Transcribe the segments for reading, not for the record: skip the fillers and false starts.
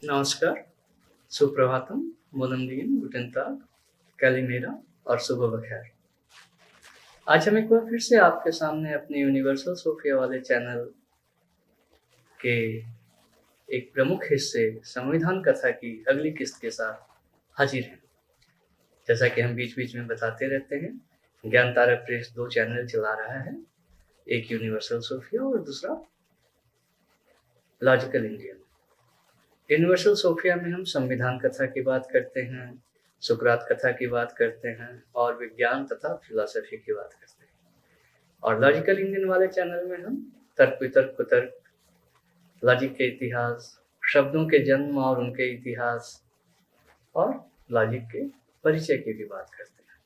नमस्कार, सुप्रभातम, बुनम दिन, गुटेन ताग, कैलिमेरा और सुबह बखैर। आज हम एक बार फिर से आपके सामने अपने यूनिवर्सल सोफिया वाले चैनल के एक प्रमुख हिस्से संविधान कथा की अगली किस्त के साथ हाजिर हैं। जैसा कि हम बीच-बीच में बताते रहते हैं, ज्ञान तारा प्रेस 2 चैनल चला रहा है, एक यूनिवर्सल सोफिया और दूसरा लॉजिकल इंडियन। यूनिवर्सल सोफिया में हम संविधान कथा की बात करते हैं, सुकरात कथा की बात करते हैं और विज्ञान तथा फिलॉसफी की बात करते हैं। और लॉजिकल इंडियन वाले चैनल में हम तर्क वितर्क कुतर्क, लॉजिक के इतिहास, शब्दों के जन्म और उनके इतिहास और लॉजिक के परिचय की भी बात करते हैं।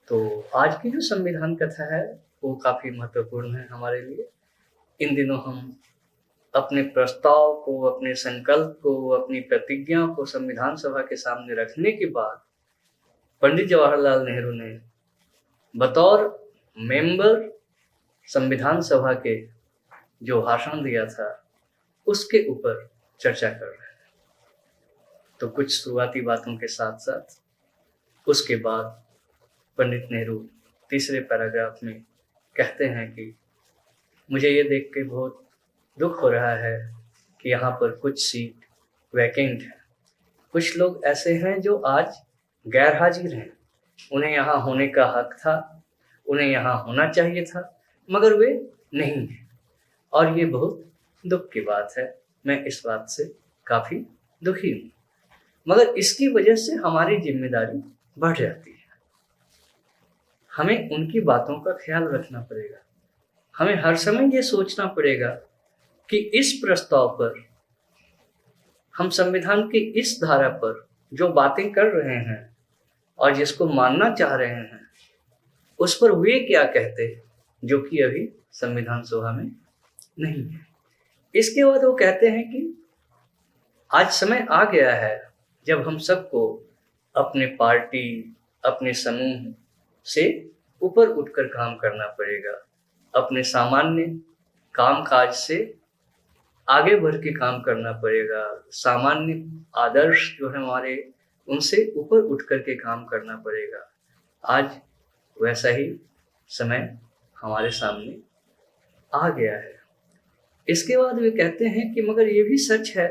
तो आज की जो संविधान कथा है वो काफ़ी महत्वपूर्ण है हमारे लिए। इन दिनों हम अपने प्रस्ताव को, अपने संकल्प को, अपनी प्रतिज्ञा को संविधान सभा के सामने रखने के बाद पंडित जवाहरलाल नेहरू ने बतौर मेंबर संविधान सभा के जो भाषण दिया था उसके ऊपर चर्चा कर रहे हैं। तो कुछ शुरुआती बातों के साथ साथ उसके बाद पंडित नेहरू तीसरे पैराग्राफ में कहते हैं कि मुझे ये देख के बहुत दुख हो रहा है कि यहाँ पर कुछ सीट वैकेंट है। कुछ लोग ऐसे हैं जो आज गैर हाजिर हैं। उन्हें यहाँ होने का हक था, उन्हें यहाँ होना चाहिए था, मगर वे नहीं हैं और ये बहुत दुख की बात है। मैं इस बात से काफ़ी दुखी हूँ, मगर इसकी वजह से हमारी जिम्मेदारी बढ़ जाती है। हमें उनकी बातों का ख्याल रखना पड़ेगा। हमें हर समय ये सोचना पड़ेगा कि इस प्रस्ताव पर, हम संविधान की इस धारा पर जो बातें कर रहे हैं और जिसको मानना चाह रहे हैं, उस पर वे क्या कहते हैं जो कि अभी संविधान सभा में नहीं है। इसके बाद वो कहते हैं कि आज समय आ गया है जब हम सबको अपने पार्टी, अपने समूह से ऊपर उठकर काम करना पड़ेगा। अपने सामान्य कामकाज से आगे बढ़ के काम करना पड़ेगा। सामान्य आदर्श जो है हमारे, उनसे ऊपर उठ कर के काम करना पड़ेगा। आज वैसा ही समय हमारे सामने आ गया है। इसके बाद वे कहते हैं कि मगर ये भी सच है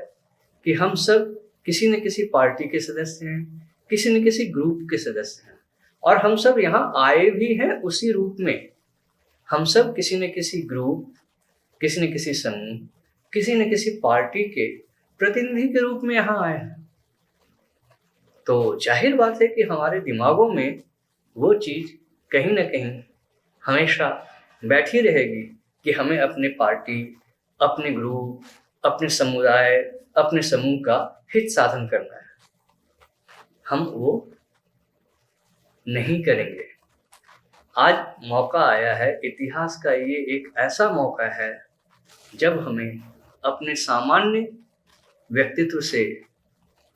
कि हम सब किसी न किसी पार्टी के सदस्य हैं, किसी न किसी ग्रुप के सदस्य हैं और हम सब यहाँ आए भी हैं उसी रूप में। हम सब किसी न किसी ग्रुप, किसी न किसी समूह, किसी न किसी पार्टी के प्रतिनिधि के रूप में यहाँ आए हैं। तो जाहिर बात है कि हमारे दिमागों में वो चीज़ कहीं ना कहीं हमेशा बैठी रहेगी कि हमें अपने पार्टी, अपने ग्रुप, अपने समुदाय, अपने समूह का हित साधन करना है। हम वो नहीं करेंगे। आज मौका आया है, इतिहास का ये एक ऐसा मौका है जब हमें अपने सामान्य व्यक्तित्व से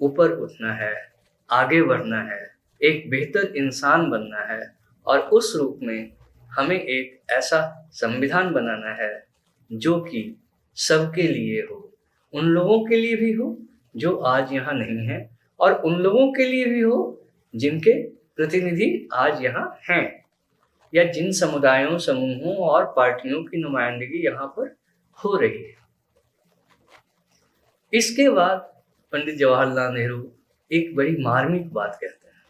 ऊपर उठना है, आगे बढ़ना है, एक बेहतर इंसान बनना है और उस रूप में हमें एक ऐसा संविधान बनाना है जो कि सबके लिए हो। उन लोगों के लिए भी हो जो आज यहाँ नहीं हैं और उन लोगों के लिए भी हो जिनके प्रतिनिधि आज यहाँ हैं या जिन समुदायों, समूहों और पार्टियों की नुमाइंदगी यहाँ पर हो रही है। इसके बाद पंडित जवाहरलाल नेहरू एक बड़ी मार्मिक बात कहते हैं।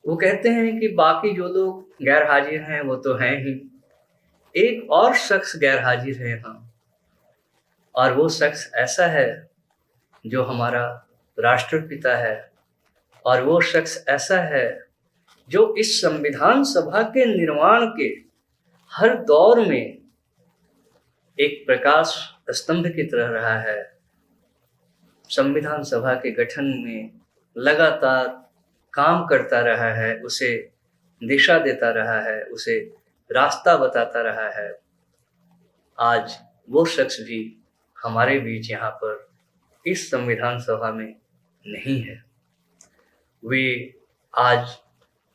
वो कहते हैं कि बाकी जो लोग गैर हाजिर हैं वो तो हैं ही, एक और शख्स गैर हाजिर है यहाँ और वो शख्स ऐसा है जो हमारा राष्ट्रपिता है और वो शख्स ऐसा है जो इस संविधान सभा के निर्माण के हर दौर में एक प्रकाश स्तंभ की तरह रहा है। संविधान सभा के गठन में लगातार काम करता रहा है, उसे दिशा देता रहा है, उसे रास्ता बताता रहा है। आज वो शख्स भी हमारे बीच यहाँ पर इस संविधान सभा में नहीं है। वे आज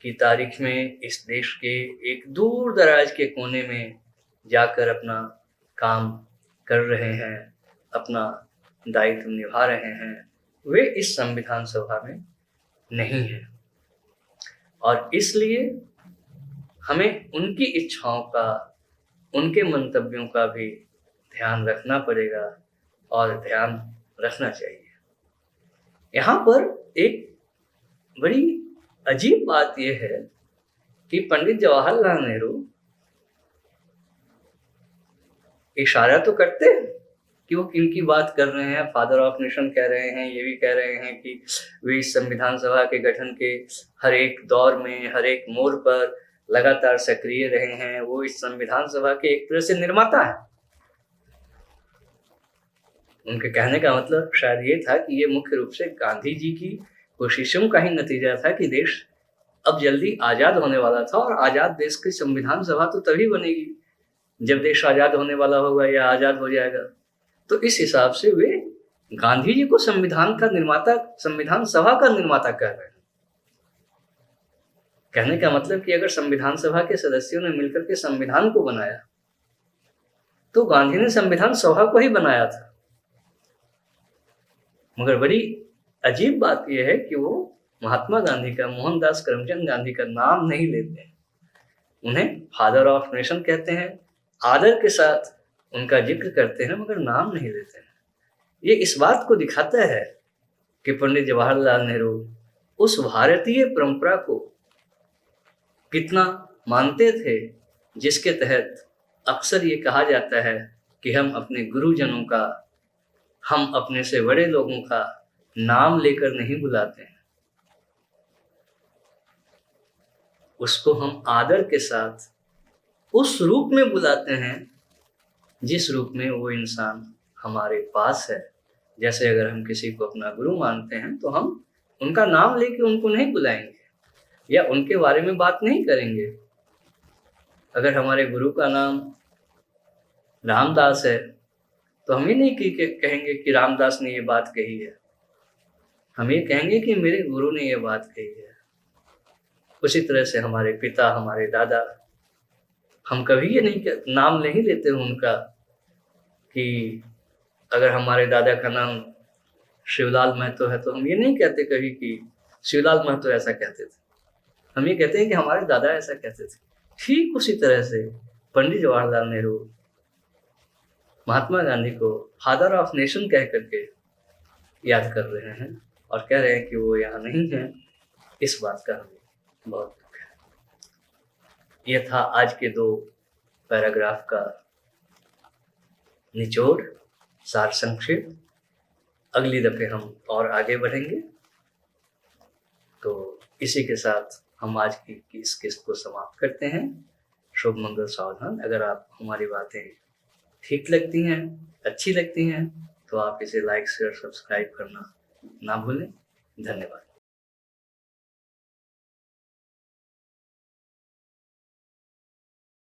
की तारीख में इस देश के एक दूर दराज के कोने में जाकर अपना काम कर रहे हैं, अपना दायित्व निभा रहे हैं वे इस संविधान सभा में नहीं है, और इसलिए हमें उनकी इच्छाओं का, उनके मंतव्यों का भी ध्यान रखना पड़ेगा और ध्यान रखना चाहिए। यहाँ पर एक बड़ी अजीब बात यह है कि पंडित जवाहरलाल नेहरू इशारा तो करते हैं कि वो किनकी बात कर रहे हैं, फादर ऑफ नेशन कह रहे हैं, ये भी कह रहे हैं कि वे इस संविधान सभा के गठन के हर एक दौर में, हर एक मोड़ पर लगातार सक्रिय रहे हैं। वो इस संविधान सभा के एक तरह से निर्माता है। उनके कहने का मतलब शायद ये था कि ये मुख्य रूप से गांधी जी की कोशिशों का ही नतीजा था कि देश अब जल्दी आजाद होने वाला था, और आजाद देश की संविधान सभा तो तभी बनेगी जब देश आजाद होने वाला होगा या आजाद हो जाएगा। तो इस हिसाब से वे गांधी जी को संविधान का निर्माता, संविधान सभा का निर्माता कह रहे हैं। कहने का मतलब कि अगर संविधान सभा के सदस्यों ने मिलकर के संविधान को बनाया तो गांधी ने संविधान सभा को ही बनाया था। मगर बड़ी अजीब बात यह है कि वो महात्मा गांधी का, मोहनदास करमचंद गांधी का नाम नहीं लेते हैं। उन्हें फादर ऑफ नेशन कहते हैं, आदर के साथ उनका जिक्र करते हैं, मगर नाम नहीं लेते हैं। ये इस बात को दिखाता है कि पंडित जवाहरलाल नेहरू उस भारतीय परंपरा को कितना मानते थे जिसके तहत अक्सर ये कहा जाता है कि हम अपने गुरुजनों का, हम अपने से बड़े लोगों का नाम लेकर नहीं बुलाते हैं, उसको हम आदर के साथ उस रूप में बुलाते हैं जिस रूप में वो इंसान हमारे पास है। जैसे अगर हम किसी को अपना गुरु मानते हैं तो हम उनका नाम लेके उनको नहीं बुलाएंगे या उनके बारे में बात नहीं करेंगे। अगर हमारे गुरु का नाम रामदास है तो हम ये नहीं कहेंगे कि रामदास ने ये बात कही है, हम ये कहेंगे कि मेरे गुरु ने ये बात कही है। उसी तरह से हमारे पिता, हमारे दादा, हम कभी ये नहीं नाम नहीं लेते उनका कि अगर हमारे दादा का नाम शिवलाल महतो है तो हम ये नहीं कहते कभी कि शिवलाल महतो ऐसा कहते थे। हम ये कहते हैं कि हमारे दादा ऐसा कहते थे। ठीक उसी तरह से पंडित जवाहरलाल नेहरू महात्मा गांधी को फादर ऑफ नेशन कह करके याद कर रहे हैं और कह रहे हैं कि वो यहाँ नहीं है। इस बात का हमें बहुत दुख है। यह था आज के 2 पैराग्राफ का निचोड़, सार संक्षेप। अगली दफे हम और आगे बढ़ेंगे। तो इसी के साथ हम आज की इस किस्त को समाप्त करते हैं। शुभ मंगल सावधान। अगर आप हमारी बातें ठीक लगती हैं, अच्छी लगती हैं, तो आप इसे लाइक, शेयर, सब्सक्राइब करना ना भूलें। धन्यवाद।